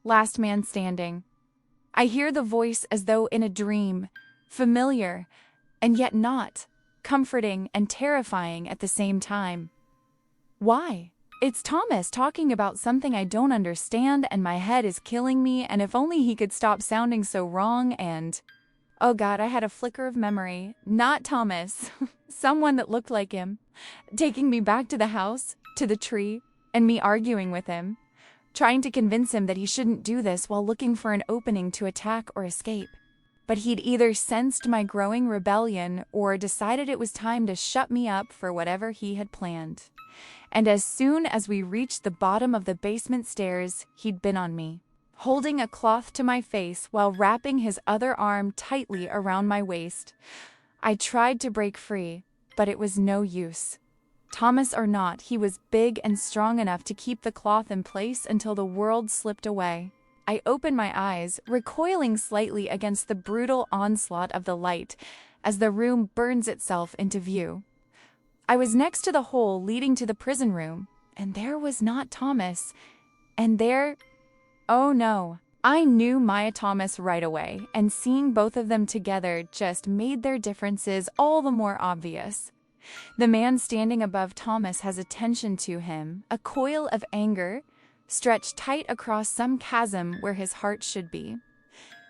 Last man standing. I hear the voice as though in a dream, familiar, and yet not, comforting and terrifying at the same time. Why? It's Thomas talking about something I don't understand, and my head is killing me, and if only he could stop sounding so wrong. And oh God, I had a flicker of memory. Not Thomas. Someone that looked like him. Taking me back to the house, to the tree, and me arguing with him. Trying to convince him that he shouldn't do this while looking for an opening to attack or escape. But he'd either sensed my growing rebellion or decided it was time to shut me up for whatever he had planned. And as soon as we reached the bottom of the basement stairs, he'd been on me, holding a cloth to my face while wrapping his other arm tightly around my waist. I tried to break free, but it was no use. Thomas or not, he was big and strong enough to keep the cloth in place until the world slipped away. I opened my eyes, recoiling slightly against the brutal onslaught of the light as the room burns itself into view. I was next to the hole leading to the prison room, and there was not Thomas. And there... oh no. I knew Maya Thomas right away, and seeing both of them together just made their differences all the more obvious. The man standing above Thomas has attention to him, a coil of anger, stretched tight across some chasm where his heart should be.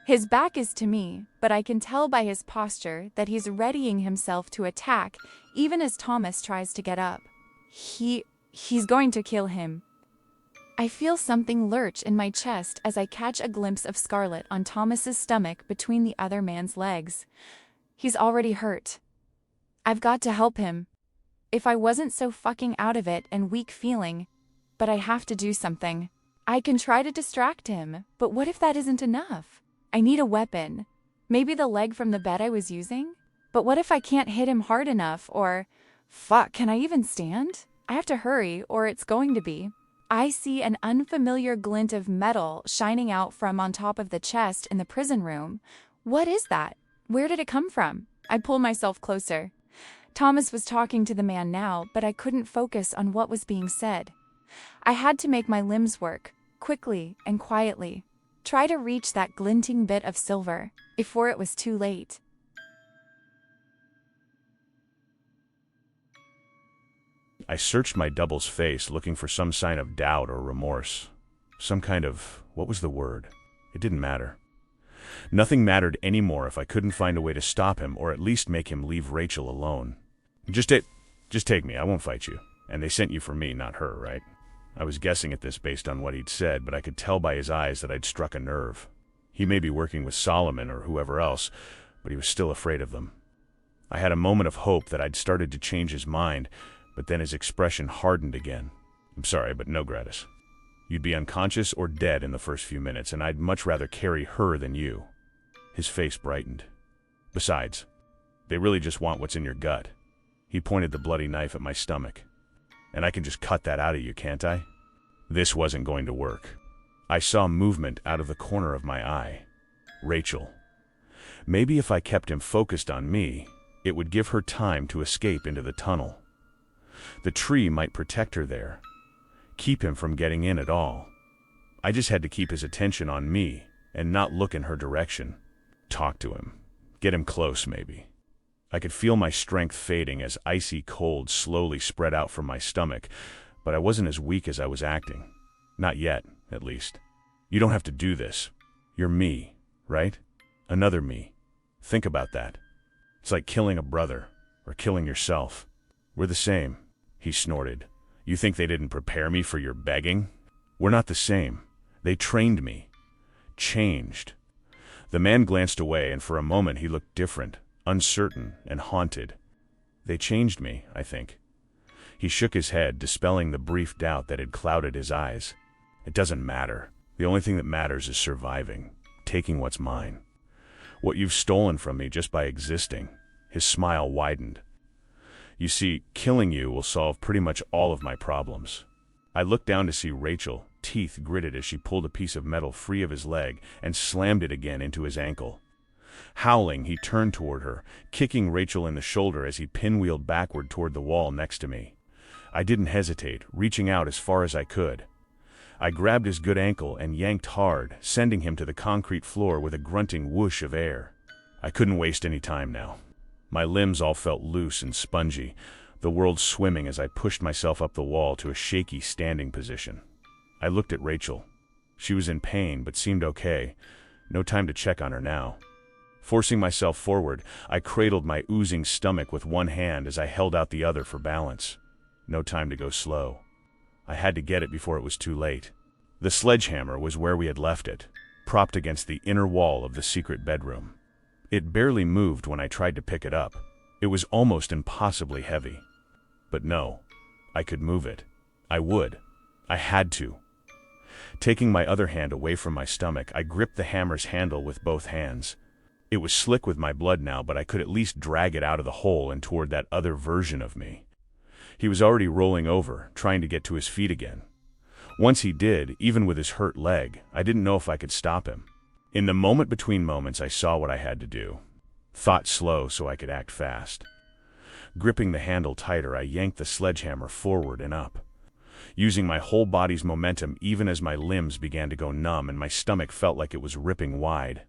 His back is to me, but I can tell by his posture that he's readying himself to attack even as Thomas tries to get up. He's going to kill him. I feel something lurch in my chest as I catch a glimpse of Scarlet on Thomas's stomach between the other man's legs. He's already hurt. I've got to help him. If I wasn't so fucking out of it and weak feeling, but I have to do something. I can try to distract him, but what if that isn't enough? I need a weapon. Maybe the leg from the bed I was using? But what if I can't hit him hard enough, or... fuck, can I even stand? I have to hurry, or it's going to be. I see an unfamiliar glint of metal shining out from on top of the chest in the prison room. What is that? Where did it come from? I pull myself closer. Thomas was talking to the man now, but I couldn't focus on what was being said. I had to make my limbs work, quickly and quietly. Try to reach that glinting bit of silver, before it was too late. I searched my double's face, looking for some sign of doubt or remorse. Some kind of... what was the word? It didn't matter. Nothing mattered anymore if I couldn't find a way to stop him, or at least make him leave Rachel alone. Just take me, I won't fight you. And they sent you for me, not her, right? I was guessing at this based on what he'd said, but I could tell by his eyes that I'd struck a nerve. He may be working with Solomon or whoever else, but he was still afraid of them. I had a moment of hope that I'd started to change his mind, but then his expression hardened again. I'm sorry, but no gratis. You'd be unconscious or dead in the first few minutes, and I'd much rather carry her than you. His face brightened. Besides, they really just want what's in your gut. He pointed the bloody knife at my stomach. And I can just cut that out of you, can't I? This wasn't going to work. I saw movement out of the corner of my eye. Rachel. Maybe if I kept him focused on me, it would give her time to escape into the tunnel. The tree might protect her there, keep him from getting in at all. I just had to keep his attention on me and not look in her direction. Talk to him. Get him close, maybe. I could feel my strength fading as icy cold slowly spread out from my stomach, but I wasn't as weak as I was acting. Not yet, at least. You don't have to do this. You're me, right? Another me. Think about that. It's like killing a brother, or killing yourself. We're the same, he snorted. You think they didn't prepare me for your begging? We're not the same. They trained me. Changed. The man glanced away, and for a moment he looked different, uncertain and haunted. They changed me, I think. He shook his head, dispelling the brief doubt that had clouded his eyes. It doesn't matter. The only thing that matters is surviving, taking what's mine. What you've stolen from me just by existing. His smile widened. You see, killing you will solve pretty much all of my problems. I looked down to see Rachel, teeth gritted as she pulled a piece of metal free of his leg and slammed it again into his ankle. Howling, he turned toward her, kicking Rachel in the shoulder as he pinwheeled backward toward the wall next to me. I didn't hesitate, reaching out as far as I could. I grabbed his good ankle and yanked hard, sending him to the concrete floor with a grunting whoosh of air. I couldn't waste any time now. My limbs all felt loose and spongy, the world swimming as I pushed myself up the wall to a shaky standing position. I looked at Rachel. She was in pain, but seemed okay. No time to check on her now. Forcing myself forward, I cradled my oozing stomach with one hand as I held out the other for balance. No time to go slow. I had to get it before it was too late. The sledgehammer was where we had left it, propped against the inner wall of the secret bedroom. It barely moved when I tried to pick it up. It was almost impossibly heavy. But no, I could move it. I would. I had to. Taking my other hand away from my stomach, I gripped the hammer's handle with both hands. It was slick with my blood now, but I could at least drag it out of the hole and toward that other version of me. He was already rolling over, trying to get to his feet again. Once he did, even with his hurt leg, I didn't know if I could stop him. In the moment between moments, I saw what I had to do. Thought slow so I could act fast. Gripping the handle tighter, I yanked the sledgehammer forward and up, using my whole body's momentum even as my limbs began to go numb and my stomach felt like it was ripping wide.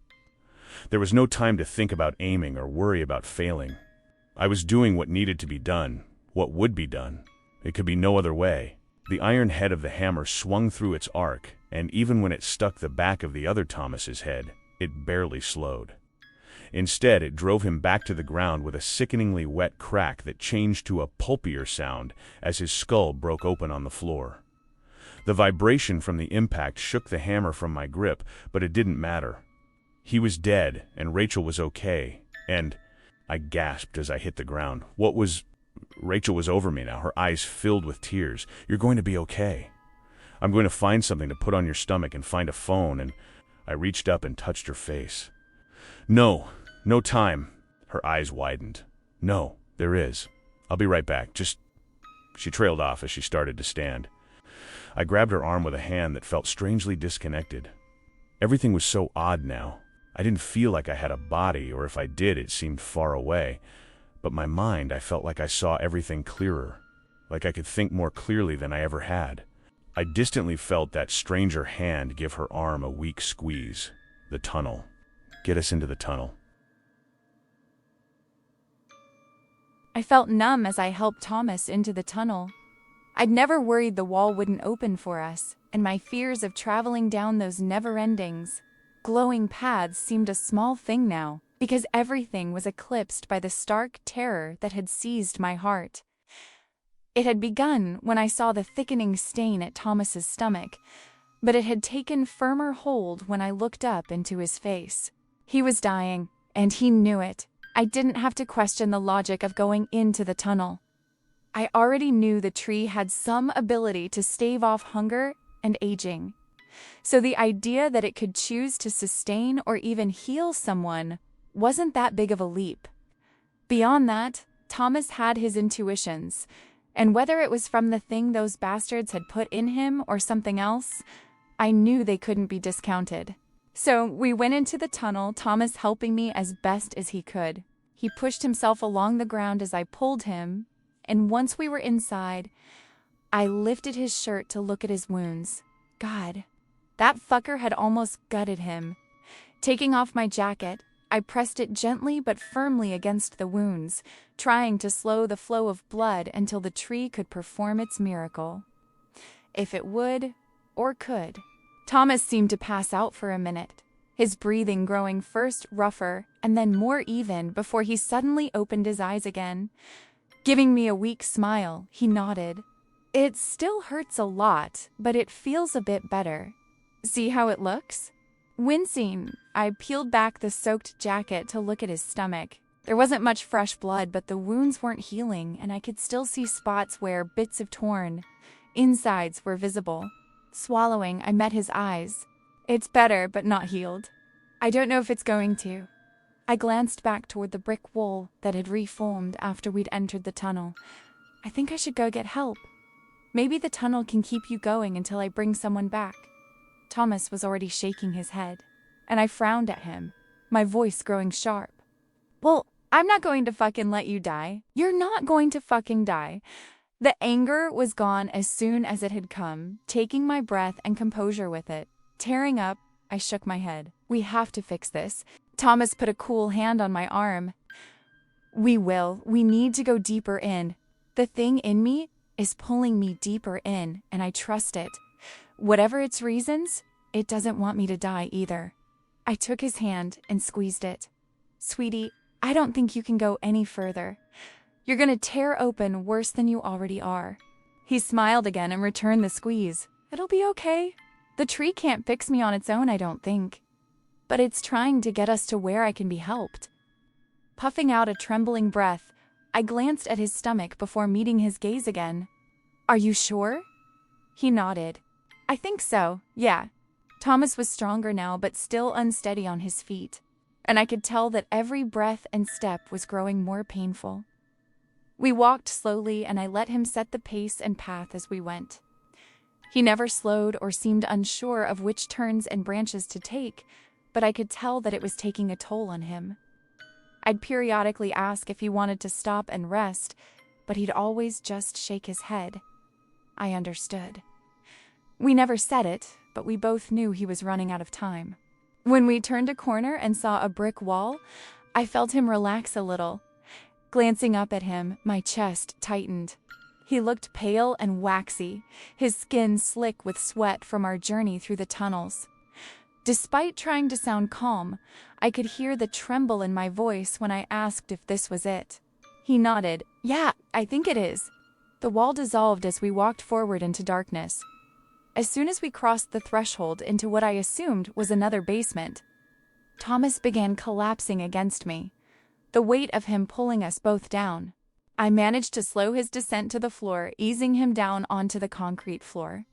There was no time to think about aiming or worry about failing. I was doing what needed to be done, what would be done. It could be no other way. The iron head of the hammer swung through its arc, and even when it stuck the back of the other Thomas's head, it barely slowed. Instead, it drove him back to the ground with a sickeningly wet crack that changed to a pulpier sound as his skull broke open on the floor. The vibration from the impact shook the hammer from my grip, but it didn't matter. He was dead, and Rachel was okay, and I gasped as I hit the ground. Rachel was over me now, her eyes filled with tears. "You're going to be okay. I'm going to find something to put on your stomach and find a phone," and I reached up and touched her face. No time." Her eyes widened. "No, there is. I'll be right back. She trailed off as she started to stand. I grabbed her arm with a hand that felt strangely disconnected. Everything was so odd now. I didn't feel like I had a body, or if I did, it seemed far away. But my mind, I felt like I saw everything clearer, like I could think more clearly than I ever had. I distantly felt that stranger hand give her arm a weak squeeze. The tunnel. Get us into the tunnel. I felt numb as I helped Thomas into the tunnel. I'd never worried the wall wouldn't open for us, and my fears of traveling down those never-endings, glowing paths seemed a small thing now, because everything was eclipsed by the stark terror that had seized my heart. It had begun when I saw the thickening stain at Thomas's stomach, but it had taken firmer hold when I looked up into his face. He was dying, and he knew it. I didn't have to question the logic of going into the tunnel. I already knew the tree had some ability to stave off hunger and aging. So the idea that it could choose to sustain or even heal someone wasn't that big of a leap. Beyond that, Thomas had his intuitions, and whether it was from the thing those bastards had put in him or something else, I knew they couldn't be discounted. So we went into the tunnel, Thomas helping me as best as he could. He pushed himself along the ground as I pulled him, and once we were inside, I lifted his shirt to look at his wounds. God, that fucker had almost gutted him. Taking off my jacket, I pressed it gently but firmly against the wounds, trying to slow the flow of blood until the tree could perform its miracle. If it would, or could. Thomas seemed to pass out for a minute, his breathing growing first rougher and then more even before he suddenly opened his eyes again. Giving me a weak smile, he nodded. "It still hurts a lot, but it feels a bit better. See how it looks?" Wincing, I peeled back the soaked jacket to look at his stomach. There wasn't much fresh blood, but the wounds weren't healing, and I could still see spots where bits of torn insides were visible. Swallowing, I met his eyes. "It's better, but not healed. I don't know if it's going to." I glanced back toward the brick wall that had reformed after we'd entered the tunnel. "I think I should go get help. Maybe the tunnel can keep you going until I bring someone back." Thomas was already shaking his head, and I frowned at him, my voice growing sharp. "Well, I'm not going to fucking let you die. You're not going to fucking die. The anger was gone as soon as it had come, taking my breath and composure with it. Tearing up, I shook my head. We have to fix this. Thomas put a cool hand on my arm. We will. We need to go deeper in. The thing in me is pulling me deeper in, and I trust it. Whatever its reasons, it doesn't want me to die either. I took his hand and squeezed it. Sweetie, I don't think you can go any further. You're gonna tear open worse than you already are. He smiled again and returned the squeeze. It'll be okay. The tree can't fix me on its own, I don't think. But it's trying to get us to where I can be helped. Puffing out a trembling breath, I glanced at his stomach before meeting his gaze again. Are you sure? He nodded. I think so, yeah. Thomas was stronger now, but still unsteady on his feet, and I could tell that every breath and step was growing more painful. We walked slowly, and I let him set the pace and path as we went. He never slowed or seemed unsure of which turns and branches to take, but I could tell that it was taking a toll on him. I'd periodically ask if he wanted to stop and rest, but he'd always just shake his head. I understood. We never said it, but we both knew he was running out of time. When we turned a corner and saw a brick wall, I felt him relax a little. Glancing up at him, my chest tightened. He looked pale and waxy, his skin slick with sweat from our journey through the tunnels. Despite trying to sound calm, I could hear the tremble in my voice when I asked if this was it. He nodded. Yeah, I think it is. The wall dissolved as we walked forward into darkness. As soon as we crossed the threshold into what I assumed was another basement, Thomas began collapsing against me, the weight of him pulling us both down. I managed to slow his descent to the floor, easing him down onto the concrete floor.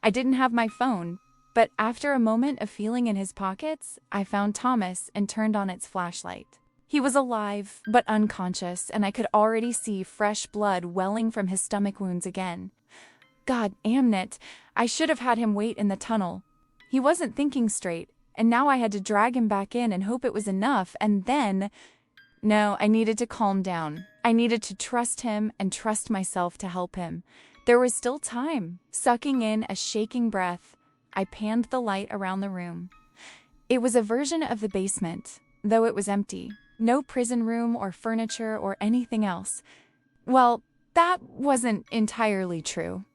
I didn't have my phone, but after a moment of feeling in his pockets, I found Thomas and turned on its flashlight. He was alive, but unconscious, and I could already see fresh blood welling from his stomach wounds again. God damn it, I should have had him wait in the tunnel. He wasn't thinking straight, and now I had to drag him back in and hope it was enough, and then... No, I needed to calm down. I needed to trust him and trust myself to help him. There was still time. Sucking in a shaking breath, I panned the light around the room. It was a version of the basement, though it was empty. No prison room or furniture or anything else. Well, that wasn't entirely true.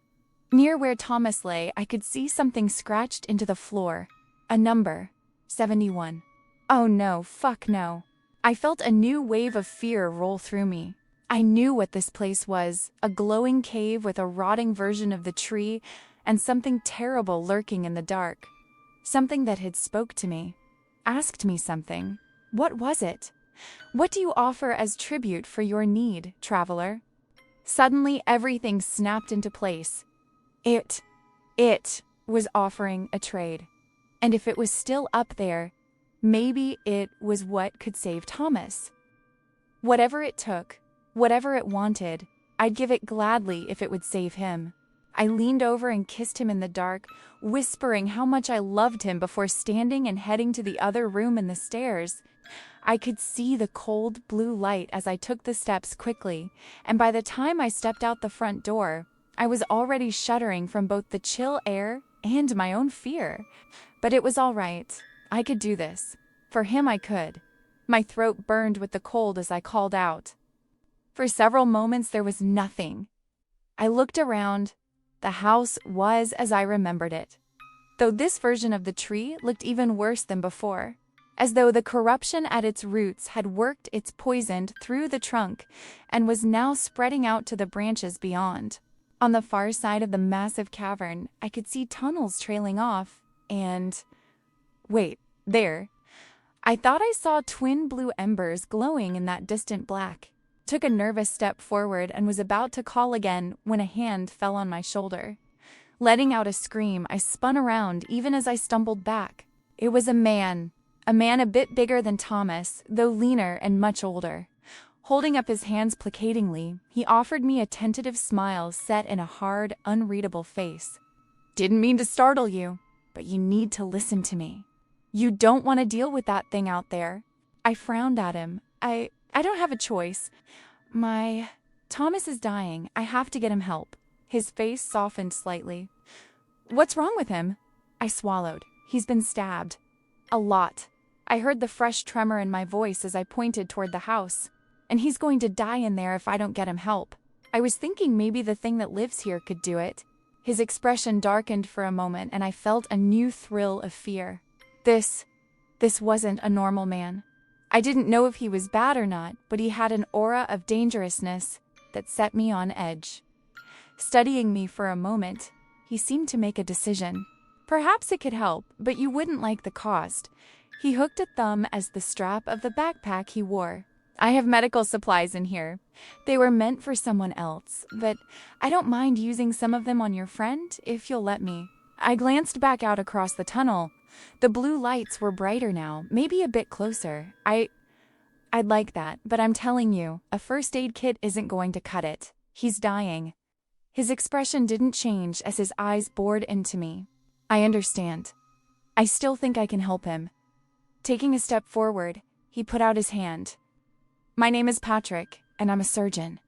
Near where Thomas lay, I could see something scratched into the floor. A number. 71. Oh no, fuck no. I felt a new wave of fear roll through me. I knew what this place was, a glowing cave with a rotting version of the tree and something terrible lurking in the dark. Something that had spoke to me, asked me something. What was it? What do you offer as tribute for your need, traveler? Suddenly, everything snapped into place. It was offering a trade. And if it was still up there, maybe it was what could save Thomas. Whatever it took, whatever it wanted, I'd give it gladly if it would save him. I leaned over and kissed him in the dark, whispering how much I loved him before standing and heading to the other room and the stairs. I could see the cold blue light as I took the steps quickly, and by the time I stepped out the front door, I was already shuddering from both the chill air and my own fear. But it was all right. I could do this. For him I could. My throat burned with the cold as I called out. For several moments there was nothing. I looked around. The house was as I remembered it, though this version of the tree looked even worse than before, as though the corruption at its roots had worked its poison through the trunk and was now spreading out to the branches beyond. On the far side of the massive cavern, I could see tunnels trailing off, and... Wait, there. I thought I saw twin blue embers glowing in that distant black. Took a nervous step forward and was about to call again when a hand fell on my shoulder. Letting out a scream, I spun around even as I stumbled back. It was a man a bit bigger than Thomas, though leaner and much older. Holding up his hands placatingly, he offered me a tentative smile set in a hard, unreadable face. Didn't mean to startle you, but you need to listen to me. You don't want to deal with that thing out there. I frowned at him. I don't have a choice. My Thomas is dying. I have to get him help. His face softened slightly. What's wrong with him? I swallowed. He's been stabbed. A lot. I heard the fresh tremor in my voice as I pointed toward the house. And he's going to die in there if I don't get him help. I was thinking maybe the thing that lives here could do it. His expression darkened for a moment and I felt a new thrill of fear. This wasn't a normal man. I didn't know if he was bad or not, but he had an aura of dangerousness that set me on edge. Studying me for a moment, he seemed to make a decision. Perhaps it could help, but you wouldn't like the cost. He hooked a thumb as the strap of the backpack he wore. I have medical supplies in here. They were meant for someone else, but I don't mind using some of them on your friend if you'll let me. I glanced back out across the tunnel. The blue lights were brighter now, maybe a bit closer. I'd like that, but I'm telling you, a first aid kit isn't going to cut it. He's dying. His expression didn't change as his eyes bored into me. I understand. I still think I can help him. Taking a step forward, he put out his hand. My name is Patrick, and I'm a surgeon.